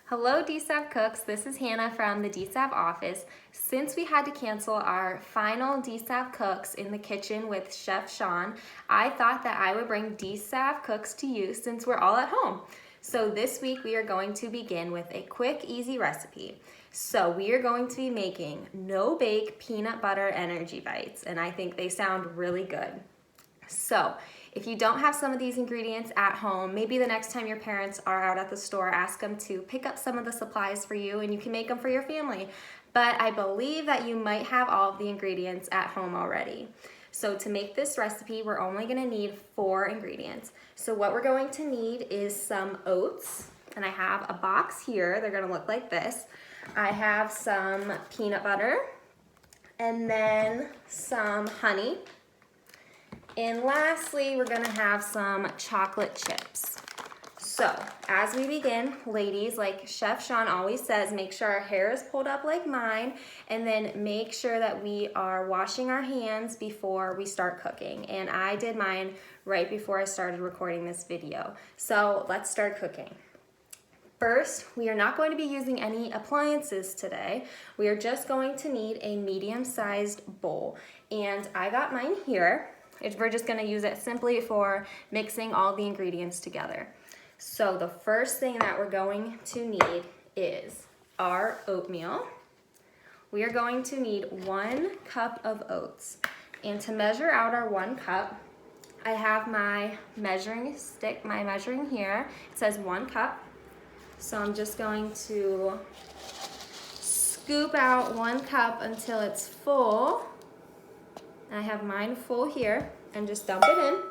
Hello Dsav Cooks, this is Hannah from the Dsav office. Since we had to cancel our final Dsav Cooks in the kitchen with Chef Sean, I thought that I would bring Dsav Cooks to you since we're all at home. So this week we are going to begin with a quick, easy recipe. So we are going to be making no-bake peanut butter energy bites, and I think they sound really good. So if you don't have some of these ingredients at home, maybe the next time your parents are out at the store, ask them to pick up some of the supplies for you and you can make them for your family. But I believe that you might have all of the ingredients at home already. So to make this recipe, we're only gonna need 4 ingredients. So what we're going to need is some oats, and I have a box here. They're gonna look like this. I have some peanut butter, and then some honey. And lastly, we're gonna have some chocolate chips. So as we begin, ladies, like Chef Sean always says, make sure our hair is pulled up like mine, and then make sure that we are washing our hands before we start cooking. And I did mine right before I started recording this video. So let's start cooking. First, we are not going to be using any appliances today. We are just going to need a medium-sized bowl. And I got mine here. We're just gonna use it simply for mixing all the ingredients together. So the first thing that we're going to need is our oatmeal. We are going to need 1 cup of oats. And to measure out our 1 cup, I have my measuring stick, my measuring here. It says 1 cup. So I'm just going to scoop out 1 cup until it's full. I have mine full here, and just dump it in.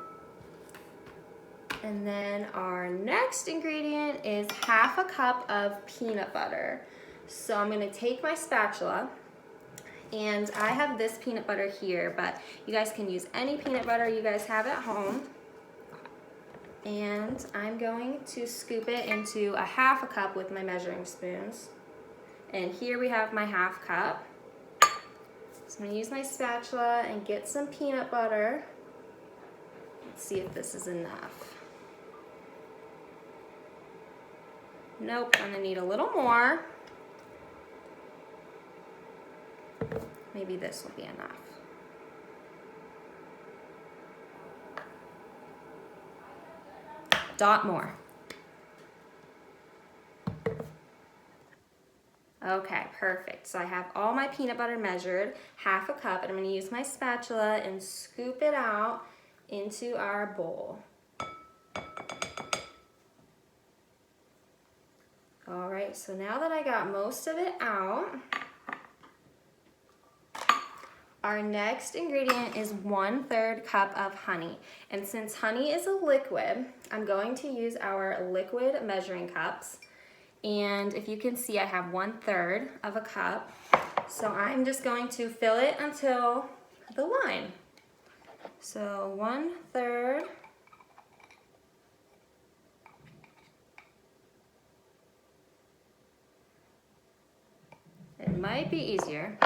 And then our next ingredient is 1/2 cup of peanut butter. So I'm gonna take my spatula, and I have this peanut butter here, but you guys can use any peanut butter you guys have at home. And I'm going to scoop it into 1/2 cup with my measuring spoons. And here we have my 1/2 cup. So I'm gonna use my spatula and get some peanut butter. Let's see if this is enough. Nope, I'm gonna need a little more. Maybe this will be enough. Dot more. Okay, perfect. So I have all my peanut butter measured, 1/2 cup, and I'm gonna use my spatula and scoop it out into our bowl. All right, so now that I got most of it out, our next ingredient is 1/3 cup of honey. And since honey is a liquid, I'm going to use our liquid measuring cups. And if you can see, I have 1/3 of a cup. So I'm just going to fill it until the line. So 1/3. It might be easier.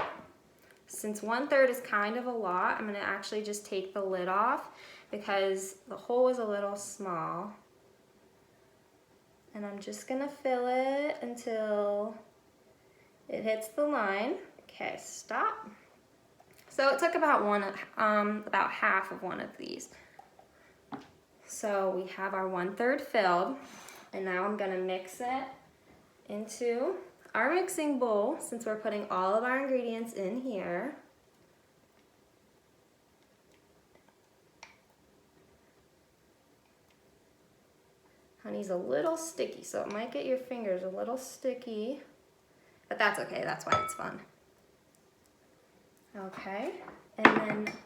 Since 1/3 is kind of a lot, I'm gonna actually just take the lid off because the hole is a little small. And I'm just gonna fill it until it hits the line. Okay, stop. So it took about about 1/2 of one of these. So we have our 1/3 filled, and now I'm gonna mix it into our mixing bowl since we're putting all of our ingredients in here. Honey's a little sticky, so it might get your fingers a little sticky, but that's okay, that's why it's fun. Okay, and then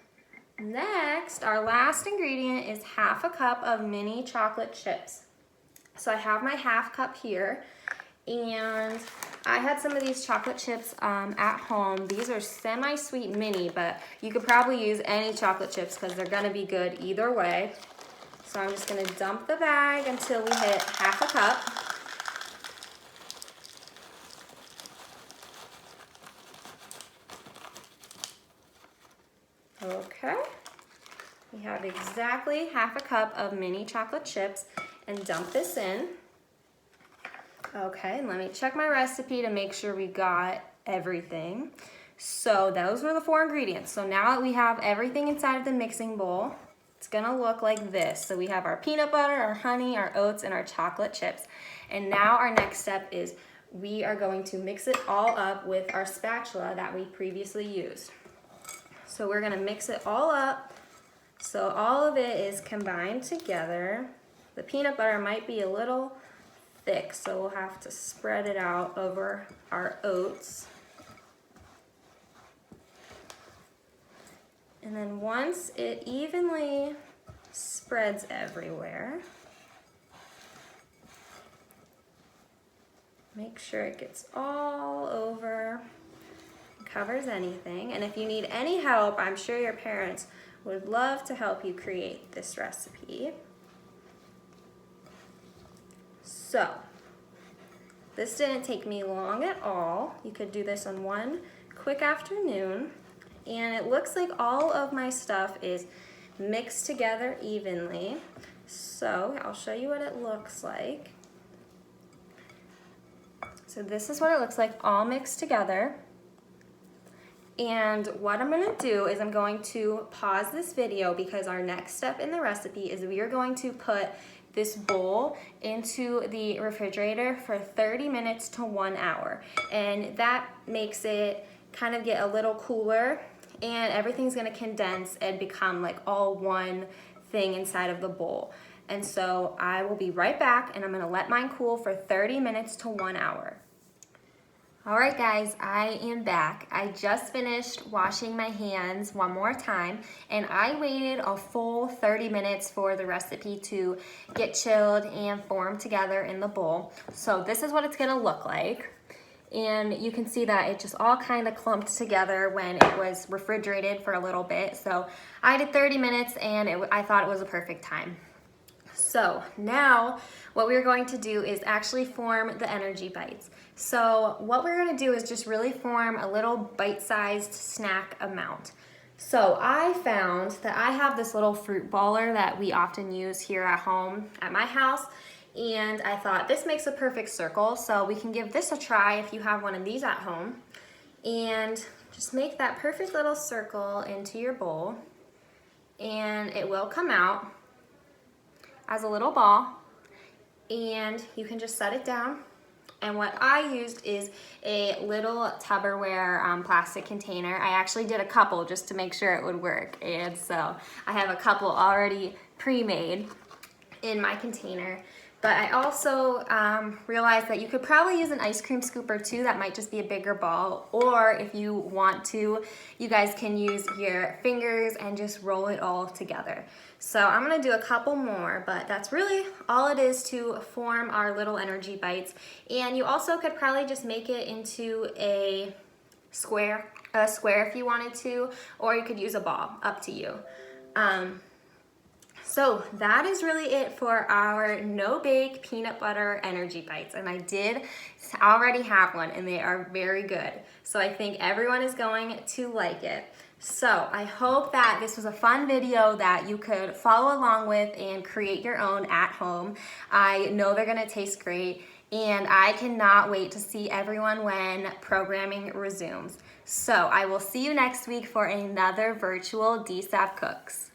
next, our last ingredient is 1/2 cup of mini chocolate chips. So I have my 1/2 cup here, and I had some of these chocolate chips at home. These are semi-sweet mini, but you could probably use any chocolate chips because they're gonna be good either way. So I'm just gonna dump the bag until we hit 1/2 cup. Okay, we have exactly 1/2 cup of mini chocolate chips, and dump this in. Okay, let me check my recipe to make sure we got everything. So those were the 4 ingredients. So now that we have everything inside of the mixing bowl, it's gonna look like this. So we have our peanut butter, our honey, our oats, and our chocolate chips. And now our next step is we are going to mix it all up with our spatula that we previously used. So we're gonna mix it all up so all of it is combined together. The peanut butter might be a little thick, so we'll have to spread it out over our oats. And then once it evenly spreads everywhere, make sure it gets all over, covers anything. And if you need any help, I'm sure your parents would love to help you create this recipe. So, this didn't take me long at all. You could do this on one quick afternoon. And it looks like all of my stuff is mixed together evenly. So, I'll show you what it looks like. So this is what it looks like all mixed together. And what I'm gonna do is I'm going to pause this video because our next step in the recipe is we are going to put this bowl into the refrigerator for 30 minutes to 1 hour. And that makes it kind of get a little cooler and everything's gonna condense and become like all one thing inside of the bowl. And so I will be right back and I'm gonna let mine cool for 30 minutes to 1 hour. All right guys, I am back. I just finished washing my hands one more time and I waited a full 30 minutes for the recipe to get chilled and form together in the bowl. So this is what it's gonna look like. And you can see that it just all kind of clumped together when it was refrigerated for a little bit. So I did 30 minutes and I thought it was a perfect time. So now what we're going to do is actually form the energy bites. So what we're gonna do is just really form a little bite-sized snack amount. So I found that I have this little fruit baller that we often use here at home at my house, and I thought this makes a perfect circle, so we can give this a try if you have one of these at home. And just make that perfect little circle into your bowl, and it will come out as a little ball, and you can just set it down. And what I used is a little Tupperware plastic container. I actually did a couple just to make sure it would work. And so I have a couple already pre-made in my container. But I also realized that you could probably use an ice cream scooper too. That might just be a bigger ball. Or if you want to, you guys can use your fingers and just roll it all together. So I'm gonna do a couple more, but that's really all it is to form our little energy bites. And you also could probably just make it into a square if you wanted to, or you could use a ball, up to you. So that is really it for our no-bake peanut butter energy bites. And I did already have one and they are very good. So I think everyone is going to like it. So I hope that this was a fun video that you could follow along with and create your own at home. I know they're gonna taste great and I cannot wait to see everyone when programming resumes. So I will see you next week for another virtual Dsav Cooks.